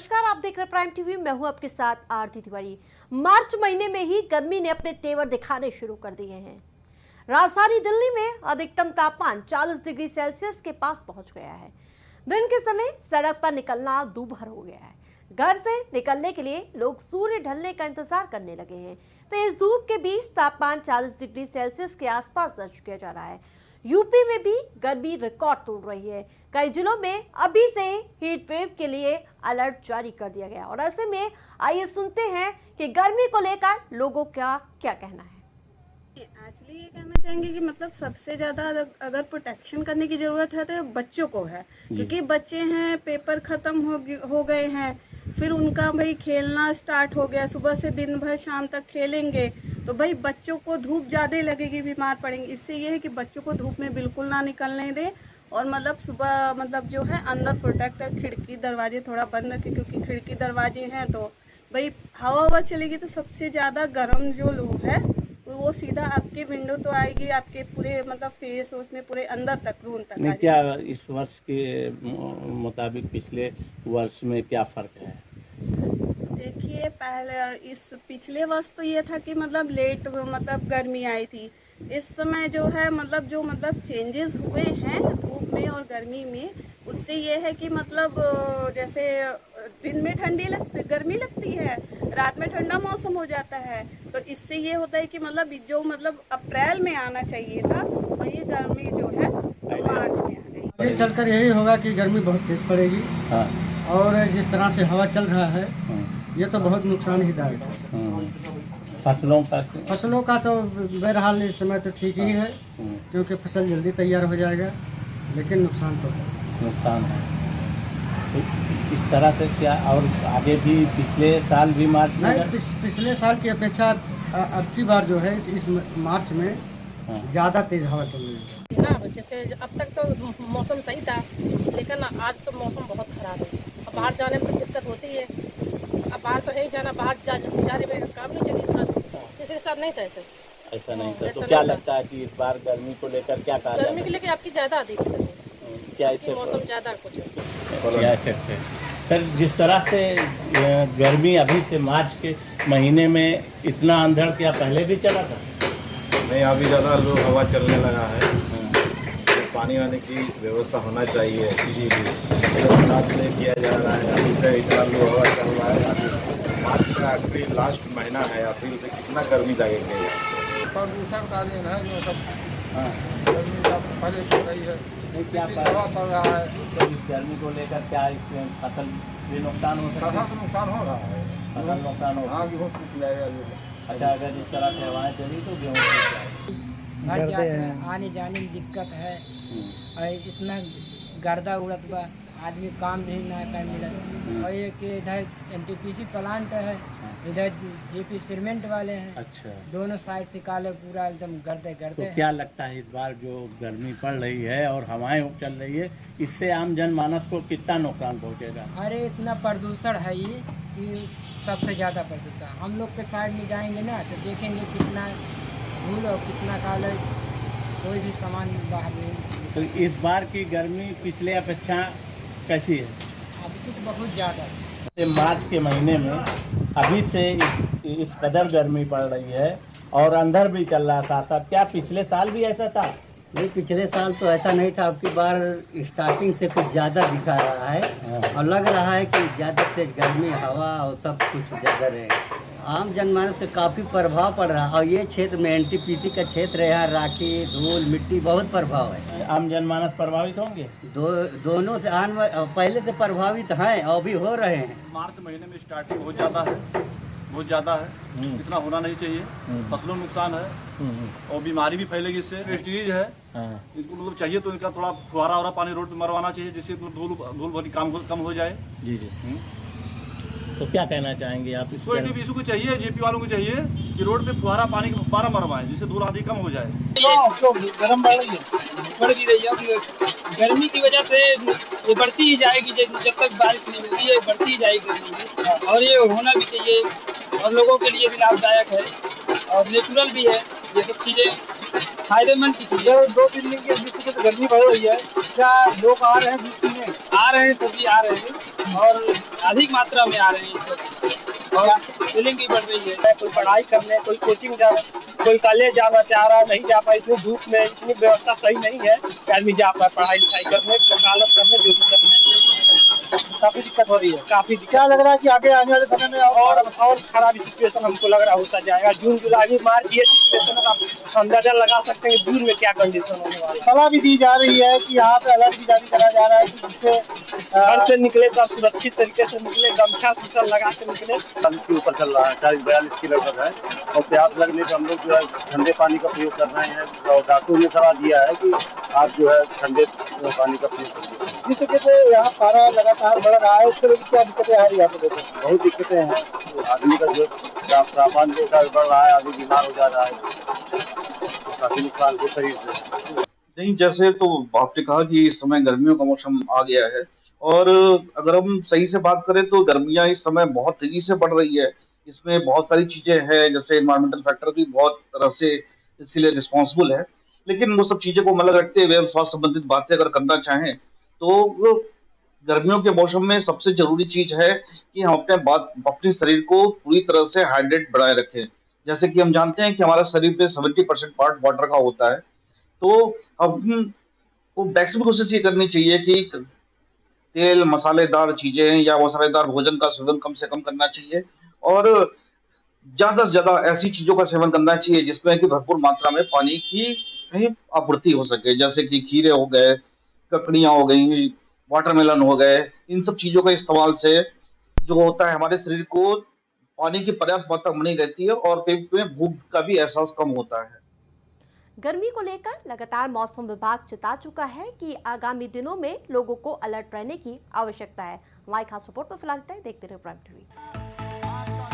नमस्कार, आप देख रहे हैं प्राइम टीवी। मैं हूं आपके साथ आरती तिवारी। मार्च महीने में ही गर्मी ने अपने तेवर दिखाने शुरू कर दिए हैं। राजधानी दिल्ली में अधिकतम तापमान 40 डिग्री सेल्सियस के पास पहुंच गया है। दिन के समय सड़क पर निकलना दूभर हो गया है। घर से निकलने के लिए लोग सूर्य ढलने का इंतजार करने लगे हैं। तेज धूप के बीच तापमान 40 डिग्री सेल्सियस के आसपास दर्ज किया जा रहा है। यूपी में भी गर्मी रिकॉर्ड तोड़ रही है। कई जिलों में अभी से हीट वेव के लिए अलर्ट जारी कर दिया गया। और ऐसे में आइए सुनते हैं कि गर्मी को लेकर लोगों का क्या कहना है। एक्चुअली ये कहना चाहेंगे कि मतलब सबसे ज़्यादा अगर प्रोटेक्शन करने की ज़रूरत है तो बच्चों को है, क्योंकि बच्चे हैं, पेपर ख़त्म हो गए हैं, फिर उनका भाई खेलना स्टार्ट हो गया, सुबह से दिन भर शाम तक खेलेंगे तो भाई बच्चों को धूप ज़्यादा लगेगी, बीमार पड़ेंगे। इससे ये है कि बच्चों को धूप में बिल्कुल ना निकलने दें और मतलब सुबह मतलब जो है अंदर प्रोटेक्ट, खिड़की दरवाजे थोड़ा बंद रखें, क्योंकि खिड़की दरवाजे हैं तो भाई हवा चलेगी तो सबसे ज़्यादा गर्म जो लू है वो सीधा आपके विंडो तो आएगी, आपके पूरे मतलब फेस उसमें पूरे अंदर तक रूम तक। नहीं, क्या इस वर्ष के मुताबिक पिछले वर्ष में क्या फर्क है? देखिए, पहले इस पिछले वर्ष तो ये था कि मतलब लेट मतलब गर्मी आई थी। इस समय जो है मतलब चेंजेस हुए हैं धूप में और गर्मी में, उससे ये है कि मतलब जैसे दिन में गर्मी लगती है, रात में ठंडा मौसम हो जाता है। तो इससे ये होता है कि मतलब अप्रैल में आना चाहिए था और ये गर्मी जो है मार्च में आ गई। आगे चलकर यही होगा कि गर्मी बहुत तेज पड़ेगी। हाँ। और जिस तरह से हवा चल रहा है ये तो बहुत नुकसान ही दायक है। फसलों का तो बहरहाल इस समय तो ठीक ही है, क्योंकि फसल जल्दी तैयार हो जाएगा, लेकिन नुकसान तो है। तो इस तरह से क्या और आगे भी पिछले साल भी मार्च में पिछले साल की अपेक्षा अब की बार जो है इस मार्च में ज़्यादा तेज हवा चल रही है ना। जैसे अब तक तो मौसम सही था, लेकिन आज तो मौसम बहुत ख़राब है। अब बाहर जाने में तो दिक्कत होती है। अब बाहर तो है ही जाना, बाहर जाने में काम नहीं चली इतना, इसके साथ नहीं था ऐसा नहीं था। तो क्या लगता है कि इस बार गर्मी को लेकर क्या कहा? गर्मी के लेकर आपकी ज़्यादा अधिक है, क्या इससे मौसम ज़्यादा कुछ है? सर, जिस तरह से गर्मी अभी से मार्च के महीने में इतना अंधड़ क्या पहले भी चला था? नहीं, अभी ज़्यादा लो हवा चलने लगा है। तो पानी वाने की व्यवस्था होना चाहिए। जी नहीं किया जा रहा है। अभी से इतना लो हवा चल रहा है। अभी मार्च का अप्रैल लास्ट महीना है, अप्रैल से कितना गर्मी लगेगी। प्रदूषण का दिन है जो सब। हाँ, गर्मी पहले चल रही है, क्या हवा पड़ रहा है। तो इस गर्मी को लेकर क्या इसमें फसल भी नुकसान हो सकता है? फसल नुकसान हो रहा है। फसल नुकसान हो। हाँ, गेहूँ सूख जाएगा। अच्छा, अगर जिस तरह से हवाएं चली तो गेहूँ सूख जाएगी। घर जाके आने जाने में दिक्कत है और इतना गर्दा उड़त बा, आदमी काम भी ना कर मिलत। और ये कि इधर एनटीपीसी प्लांट है, इधर जेपी सीमेंट वाले हैं। अच्छा, दोनों साइड से काले पूरा एकदम गर्दे तो क्या लगता है इस बार जो गर्मी पड़ रही है और हवाएं चल रही है, इससे आम जनमानस को कितना नुकसान पहुंचेगा? अरे इतना प्रदूषण है ये कि सबसे ज़्यादा प्रदूषण। हम लोग के साइड में जाएंगे ना तो देखेंगे कितना धूल और कितना काला, कोई भी सामान बाहर नहीं। तो इस बार की गर्मी पिछले अपेक्षा कैसी है? अभी तो बहुत ज़्यादा है। मार्च के महीने में अभी से इस कदर गर्मी पड़ रही है और अंदर भी चल रहा था। तब क्या पिछले साल भी ऐसा था? नहीं, पिछले साल तो ऐसा नहीं था। अब की बार स्टार्टिंग से कुछ ज़्यादा दिखा रहा है और लग रहा है कि ज़्यादा तेज गर्मी, हवा और सब कुछ ज़्यादा रहेगा। आम जनमानस पे काफ़ी प्रभाव पड़ रहा है। और ये क्षेत्र में एनटीपीसी का क्षेत्र है, यहाँ राखी, धूल, मिट्टी बहुत प्रभाव है। आम जनमानस प्रभावित होंगे? दोनों से पहले से प्रभावित हैं और भी हो रहे हैं। मार्च महीने में स्टार्टिंग बहुत ज़्यादा है। इतना होना नहीं चाहिए। फसलों नुकसान है और बीमारी भी फैलेगी इससे। वेस्टेज है, इनको मतलब चाहिए तो इनका थोड़ा फुहारा वारा पानी रोड पे मरवाना चाहिए, जिससे धूल भरी कम हो जाए। जी। तो क्या कहना चाहेंगे आप? इसको एनटीपीसी को चाहिए, जेपी वालों को चाहिए कि रोड पे फुहारा पानी का फुहारा मरवाएं, जिससे धूल आदि कम हो जाए। गर्म बढ़ भी रही है। गर्मी की वजह से ये बढ़ती ही जाएगी। जब तक बारिश नहीं होगी ये बढ़ती ही जाएगी और ये होना भी चाहिए और लोगों के लिए भी लाभदायक है और नेचुरल भी है। ये सब चीज़ें फायदेमंद की चीज़ें। 2-3 दिन के बीच में तो गर्मी बढ़ रही है, क्या लोग आ रहे हैं बीच में? आ रहे हैं, सभी आ रहे हैं और अधिक मात्रा में आ रहे हैं इस वक्त, और फीलिंग भी बढ़ रही है। कोई पढ़ाई करने, कोई कोचिंग जा रहा, कोई कॉलेज जाना चाह रहा है, नहीं जा पाए, इतनी धूप में इतनी व्यवस्था सही नहीं है कि आदमी जा पाए पढ़ाई लिखाई करने, वकालत करने, जो भी करने। काफी दिक्कत हो रही है, काफी। क्या लग रहा है कि आगे आने वाले समय में और खराब सिचुएशन हमको लग रहा होता जाएगा। जून, जुलाई, मार्च ये सिचुएशन आप अंदाजा लगा सकते हैं जून में क्या कंडीशन होने वाला है। सलाह भी दी जा रही है कि यहाँ पे अलर्ट भी जारी करा जा रहा है कि जिससे घर से निकले तो आप सुरक्षित तरीके से निकले, गमछा सूटर लगा के निकले। 40 के ऊपर चल रहा है, 40-42 की लगभग है, और प्यास लगने पर हम लोग जो है ठंडे पानी का प्रयोग कर रहे हैं, और डॉक्टरों ने सलाह दिया है कि आप जो है ठंडे पानी का प्रयोग करिए। जिस तरीके से यहाँ पारा लगातार बढ़ रहा है, उसके लिए क्या दिक्कतें आ रही है यहाँ पे? बहुत दिक्कतें हैं, तो आदमी का जो तापमान जो बढ़ रहा है, आदमी बीमार हो जा रहा है, काफी नुकसान हो शरीर से। नहीं, जैसे तो आपने कहा कि इस समय गर्मियों का मौसम आ गया है, और अगर हम सही से बात करें तो गर्मियाँ इस समय बहुत तेजी से बढ़ रही है। इसमें बहुत सारी चीजें हैं, जैसे एनवायरमेंटल फैक्टर भी बहुत तरह से इसके लिए रिस्पॉन्सिबल है, लेकिन वो सब चीजें को मतलब रखते हुए स्वास्थ्य संबंधित बातें अगर करना चाहें तो वो गर्मियों के मौसम में सबसे जरूरी चीज है कि हम अपने शरीर को पूरी तरह से हाइड्रेट बनाए रखें। जैसे कि हम जानते हैं कि हमारा शरीर में 70% पार्ट वाटर का होता है, तो हम को मैक्सिमम कोशिश ये करनी चाहिए कि तेल मसालेदार चीजें या मसालेदार भोजन का सेवन कम से कम करना चाहिए, और ज्यादा से ज्यादा ऐसी चीजों का सेवन करना चाहिए जिसमें कि भरपूर मात्रा में पानी की कहीं आपूर्ति हो सके, जैसे कि खीरे हो गए, ककड़ियाँ हो गई, वाटरमेलन हो गए। इन सब चीजों का इस्तेमाल से जो होता है हमारे शरीर को पानी की पर्याप्त मात्रा बनी रहती है, और पेट में भूख का भी एहसास कम होता है। गर्मी को लेकर लगातार मौसम विभाग चेता चुका है कि आगामी दिनों में लोगों को अलर्ट रहने की आवश्यकता है। हमारी खास रिपोर्ट में फिलहाल देखते रहे प्राइम टीवी।